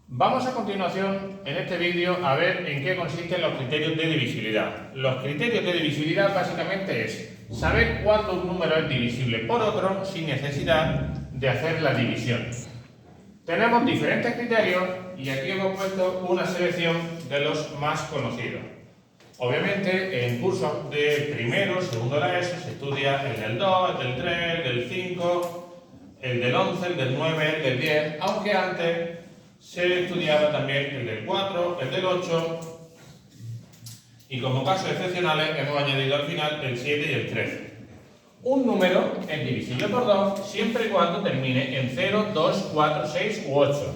Vamos a continuación en este vídeo a ver en qué consisten los criterios de divisibilidad. Los criterios de divisibilidad básicamente es saber cuándo un número es divisible por otro sin necesidad de hacer la división. Tenemos diferentes criterios y aquí hemos puesto una selección de los más conocidos. Obviamente en cursos de primero, segundo de la ESO se estudia el del 2, el del 3, el del 5, el del 11, el del 9, el del 10, aunque antes se estudiaba también el del 4, el del 8 y como casos excepcionales hemos añadido al final el 7 y el 13. Un número es divisible por 2 siempre y cuando termine en 0, 2, 4, 6 u 8.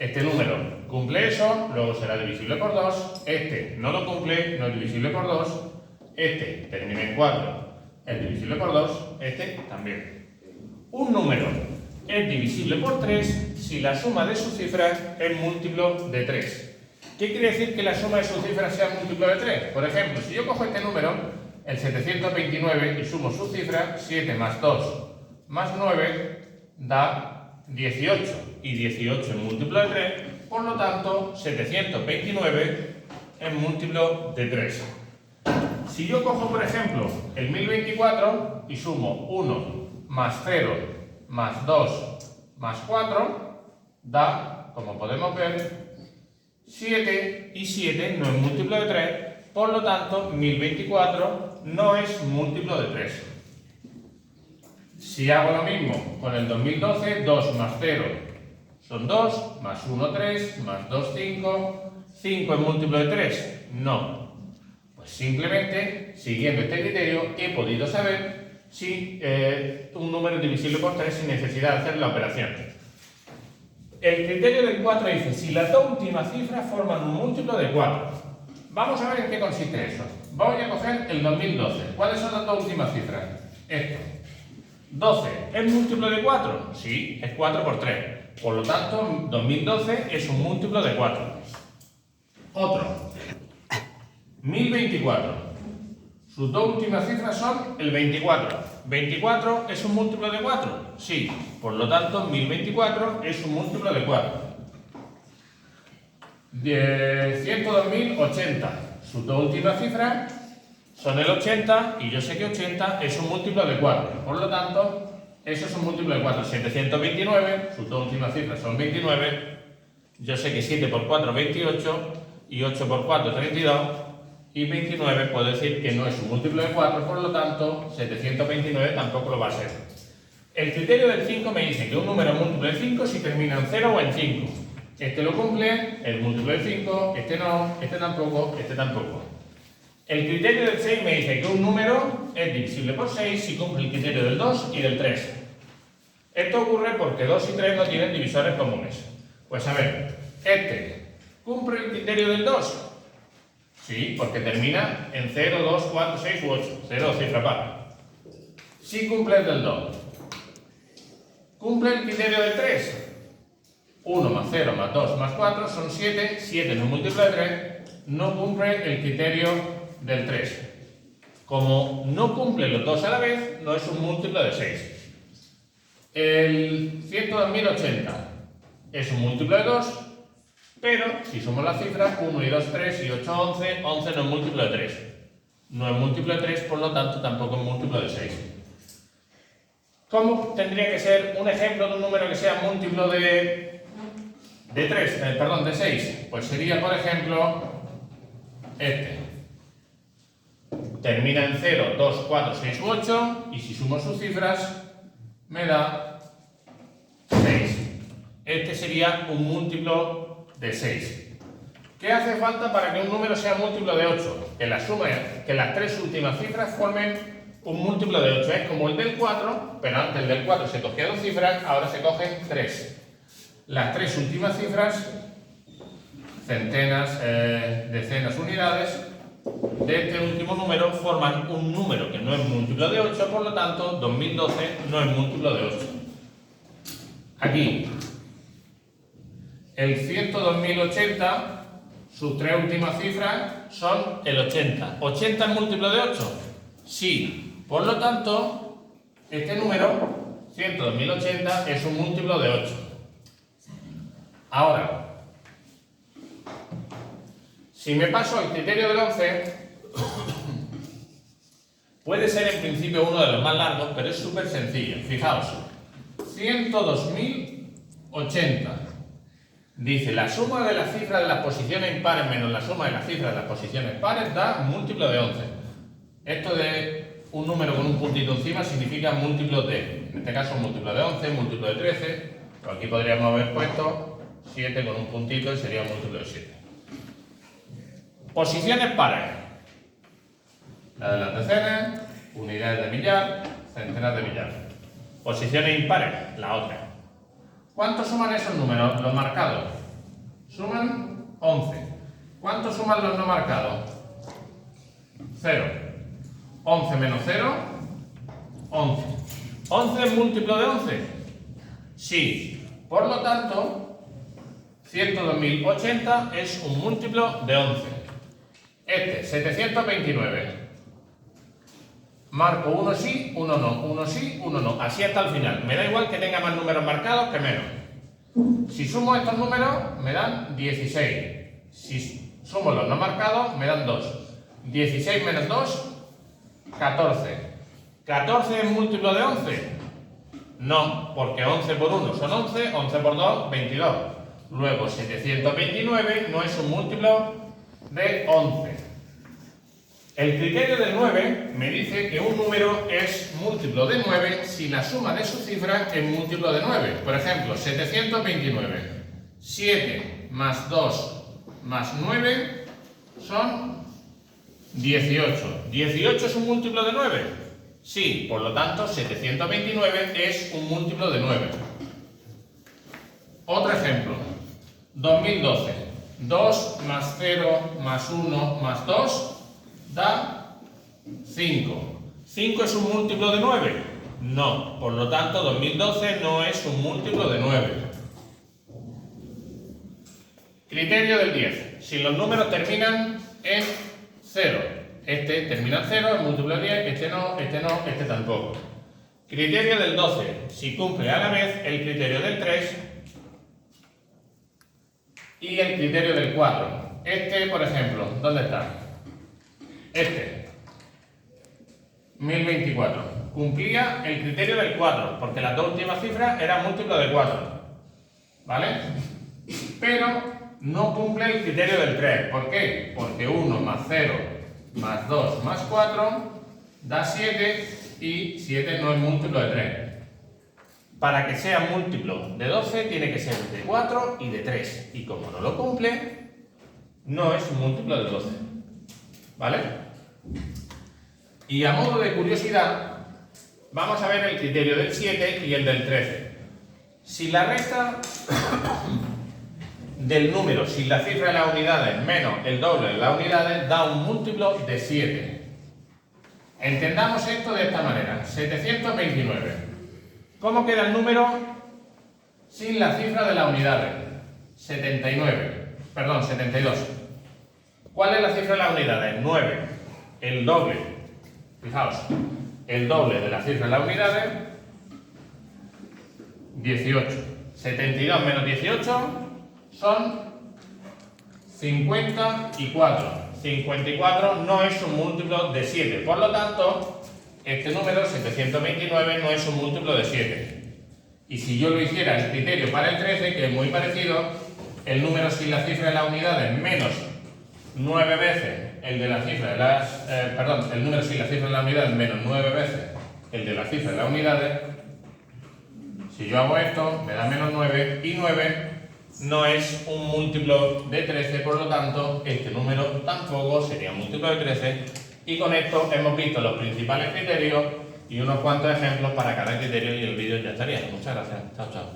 Este número cumple eso, luego será divisible por 2. Este no lo cumple, no es divisible por 2. Este termina en 4, es divisible por 2. Este también. Un número es divisible por 3 si la suma de sus cifras es múltiplo de 3. ¿Qué quiere decir que la suma de sus cifras sea múltiplo de 3? Por ejemplo, si yo cojo este número, el 729, y sumo sus cifras, 7 más 2 más 9 da 18. Y 18 es múltiplo de 3, por lo tanto, 729 es múltiplo de 3. Si yo cojo, por ejemplo, el 1024 y sumo 1 más 0 más 2 más 4, da, como podemos ver, 7 y 7 no es múltiplo de 3, por lo tanto 1024 no es múltiplo de 3. Si hago lo mismo con el 2012, 2 más 0 son 2, más 1 3, más 2 5, 5 es múltiplo de 3, no. Pues simplemente, siguiendo este criterio, he podido saber si un número es divisible por 3 sin necesidad de hacer la operación. El criterio del 4 dice, si las dos últimas cifras forman un múltiplo de 4. Vamos a ver en qué consiste eso. Voy a coger el 2012. ¿Cuáles son las dos últimas cifras? Esto. 12. ¿Es múltiplo de 4? Sí, es 4 por 3. Por lo tanto, 2012 es un múltiplo de 4. Otro. 1024. Sus dos últimas cifras son el 24. ¿24 es un múltiplo de 4? Sí. Por lo tanto, 1024 es un múltiplo de 4. 102.080. Sus dos últimas cifras son el 80 y yo sé que 80 es un múltiplo de 4. Por lo tanto, eso es un múltiplo de 4. 729, sus dos últimas cifras son 29. Yo sé que 7 por 4 es 28 y 8 por 4 es 32. Y 29 puedo decir que no es un múltiplo de 4, por lo tanto 729 tampoco lo va a ser. El criterio del 5 me dice que un número es múltiplo de 5 si termina en 0 o en 5. Este lo cumple, el múltiplo de 5, este no, este tampoco, este tampoco. El criterio del 6 me dice que un número es divisible por 6 si cumple el criterio del 2 y del 3. Esto ocurre porque 2 y 3 no tienen divisores comunes. Pues a ver, este cumple el criterio del 2. Sí, porque termina en 0, 2, 4, 6 u 8. 0, cifra par. Sí cumple el del 2. ¿Cumple el criterio del 3? 1 más 0 más 2 más 4 son 7. 7 no es múltiplo de 3. No cumple el criterio del 3. Como no cumple los dos a la vez, no es un múltiplo de 6. El 102.080 es un múltiplo de 2. Pero, si somos las cifras, 1 y 2, 3 y 8, 11, 11 no es múltiplo de 3. No es múltiplo de 3, por lo tanto, tampoco es múltiplo de 6. ¿Cómo tendría que ser un ejemplo de un número que sea múltiplo de 6? Pues sería, por ejemplo, este. Termina en 0, 2, 4, 6 u 8, y si sumo sus cifras, me da 6. Este sería un múltiplo de 6. ¿Qué hace falta para que un número sea múltiplo de 8? Que las tres últimas cifras formen un múltiplo de 8. Es como el del 4, pero antes el del 4 se cogía dos cifras, ahora se cogen 3. Las tres últimas cifras, centenas, decenas, unidades, de este último número forman un número que no es múltiplo de 8, por lo tanto, 2012 no es múltiplo de 8. Aquí, el 102.080, sus tres últimas cifras son el 80. ¿80 es múltiplo de 8? Sí. Por lo tanto, este número, 102.080, es un múltiplo de 8. Ahora, Si me paso al criterio del 11, puede ser en principio uno de los más largos, pero es súper sencillo. Fijaos, 102.080. Dice, la suma de las cifras de las posiciones impares menos la suma de las cifras de las posiciones pares da un múltiplo de 11. Esto de un número con un puntito encima significa múltiplo de, en este caso un múltiplo de 11, múltiplo de 13, pero aquí podríamos haber puesto 7 con un puntito y sería un múltiplo de 7. Posiciones pares. La de las decenas, unidades de millar, centenas de millar. Posiciones impares, la otra. ¿Cuánto suman esos números, los marcados? Suman 11. ¿Cuánto suman los no marcados? 0. 11 menos 0, 11. ¿11 es múltiplo de 11? Sí. Por lo tanto, 102.080 es un múltiplo de 11. Este, 729. Marco uno sí, uno no, uno sí, uno no. Así hasta el final. Me da igual que tenga más números marcados que menos. Si sumo estos números, me dan 16. Si sumo los no marcados, me dan 2. 16 menos 2, 14. ¿14 es múltiplo de 11? No, porque 11 por 1 son 11, 11 por 2, 22. Luego, 729 no es un múltiplo de 11. El criterio del 9 me dice que un número es múltiplo de 9 si la suma de sus cifras es múltiplo de 9. Por ejemplo, 729. 7 más 2 más 9 son 18. ¿18 es un múltiplo de 9? Sí, por lo tanto, 729 es un múltiplo de 9. Otro ejemplo. 2012. 2 más 0 más 1 más 2 da 5. ¿5 es un múltiplo de 9? No, por lo tanto 2012 no es un múltiplo de 9. Criterio del 10. Si los números terminan en 0, este termina en 0, es múltiplo de 10, este no, este tampoco. Criterio del 12. Si cumple a la vez el criterio del 3 y el criterio del 4. Este, por ejemplo, ¿dónde está? Este, 1024, cumplía el criterio del 4, porque las dos últimas cifras eran múltiplos de 4, ¿vale? Pero no cumple el criterio del 3, ¿por qué? Porque 1 más 0 más 2 más 4 da 7 y 7 no es múltiplo de 3. Para que sea múltiplo de 12 tiene que ser de 4 y de 3, y como no lo cumple, no es un múltiplo de 12, ¿vale? Y a modo de curiosidad, vamos a ver el criterio del 7 y el del 13. Si la resta del número sin la cifra de las unidades menos el doble de las unidades da un múltiplo de 7. Entendamos esto de esta manera. 729. ¿Cómo queda el número sin la cifra de las unidades? 72. ¿Cuál es la cifra de las unidades? 9. El doble. Fijaos. El doble de la cifra de las unidades, 18. 72 menos 18 son 54. 54 no es un múltiplo de 7. Por lo tanto, este número, 729, no es un múltiplo de 7. Y si yo lo hiciera el criterio para el 13, que es muy parecido, el número sin la cifra de las unidades menos 9 veces el de la cifra de las... el número sin la cifra de las unidades menos 9 veces el de la cifra de las unidades. Si yo hago esto, me da menos 9, y 9 no es un múltiplo de 13, por lo tanto, este número tampoco sería un múltiplo de 13. Y con esto hemos visto los principales criterios y unos cuantos ejemplos para cada criterio, y el vídeo ya estaría. Muchas gracias. Chao, chao.